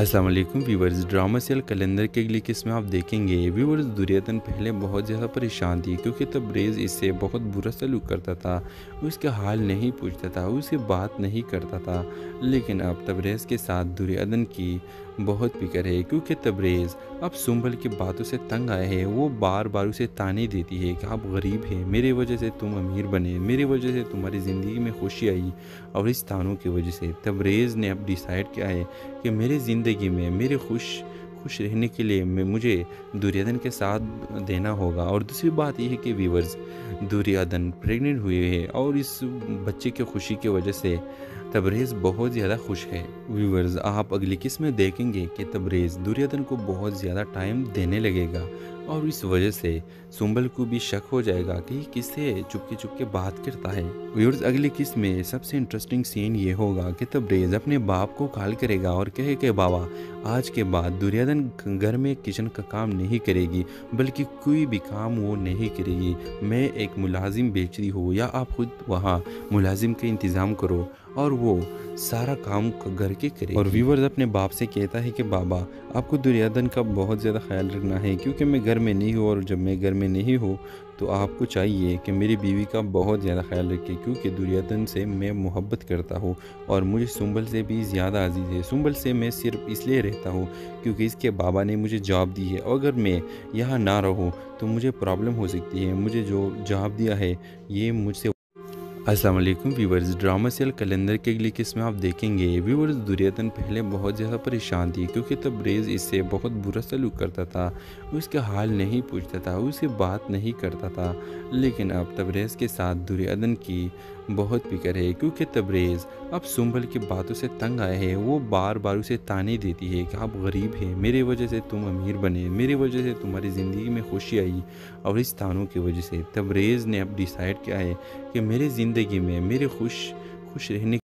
अस्सलाम वालेकुम viewers. Drama serial calendar के अगली किस्त में आप देखेंगे व्यूवर्स दुर्योधन पहले बहुत ज़्यादा परेशान थी क्योंकि तबरेज़ इससे बहुत बुरा सलूक करता था, उसके हाल नहीं पूछता था, उससे बात नहीं करता था। लेकिन अब तबरेज़ के साथ दुर्योधन की बहुत फिक्र है क्योंकि तबरेज़ अब सुंबल की बातों से तंग आए हैं। वो बार बार उसे ताने देती है कि आप गरीब हैं, मेरी वजह से तुम अमीर बने, मेरी वजह से तुम्हारी ज़िंदगी में खुशी आई। और इस तानों की वजह से तबरेज़ ने अब डिसाइड किया है कि मेरी ज़िंदगी में मेरे खुश रहने के लिए मुझे दुर्योधन के साथ देना होगा। और दूसरी बात यह है कि व्यूवर्स दुर्योधन प्रेग्नेंट हुए हैं और इस बच्चे की खुशी की वजह से तबरेज़ बहुत ज़्यादा खुश है। व्यूवर्स आप अगली किस्त में देखेंगे कि तबरेज़ दुर्योधन को बहुत ज़्यादा टाइम देने लगेगा और इस वजह से सुंबल को भी शक हो जाएगा कि किससे चुपके चुपके बात करता है। व्यूअर्स अगली किस्त में सबसे इंटरेस्टिंग सीन ये होगा कि तबरेज़ अपने बाप को कॉल करेगा और कहे कि बाबा आज के बाद दुर्योधन घर में किचन का काम नहीं करेगी, बल्कि कोई भी काम वो नहीं करेगी। मैं एक मुलाजिम बेच रही हूँ या आप खुद वहाँ मुलाजिम का इंतज़ाम करो और वो सारा काम घर के करे। और व्यूवर्स अपने बाप से कहता है कि बाबा आपको दुर्योधन का बहुत ज़्यादा ख्याल रखना है क्योंकि मैं घर में नहीं हूँ, और जब मैं घर में नहीं हूँ तो आपको चाहिए कि मेरी बीवी का बहुत ज़्यादा ख्याल रखें क्योंकि दुर्योधन से मैं मोहब्बत करता हूँ और मुझे सुंबल से भी ज़्यादा अजीज़ है। सुंबल से मैं सिर्फ इसलिए रहता हूँ क्योंकि इसके बाबा ने मुझे जॉब दी है, और अगर मैं यहाँ ना रहूँ तो मुझे प्रॉब्लम हो सकती है। मुझे जो जॉब दिया है ये मुझसे। अस्सलाम वालेकुम व्यूवर्स। ड्रामा सीरियल कैलेंडर के अगली किस्त में आप देखेंगे व्यूवर्स दुर्योधन पहले बहुत ज़्यादा परेशान थी क्योंकि तबरेज़ इससे बहुत बुरा सलूक करता था, उसके हाल नहीं पूछता था, उससे बात नहीं करता था। लेकिन अब तबरेज़ के साथ दुर्योधन की बहुत फिक्र है क्योंकि तबरेज़ अब सुंबल की बातों से तंग आए हैं। वो बार बार उसे ताने देती है कि आप गरीब हैं, मेरी वजह से तुम अमीर बने, मेरी वजह से तुम्हारी ज़िंदगी में खुशी आई। और इस तानों की वजह से तबरेज़ ने अब डिसाइड किया है कि मेरी ज़िंदगी में मेरे खुश रहने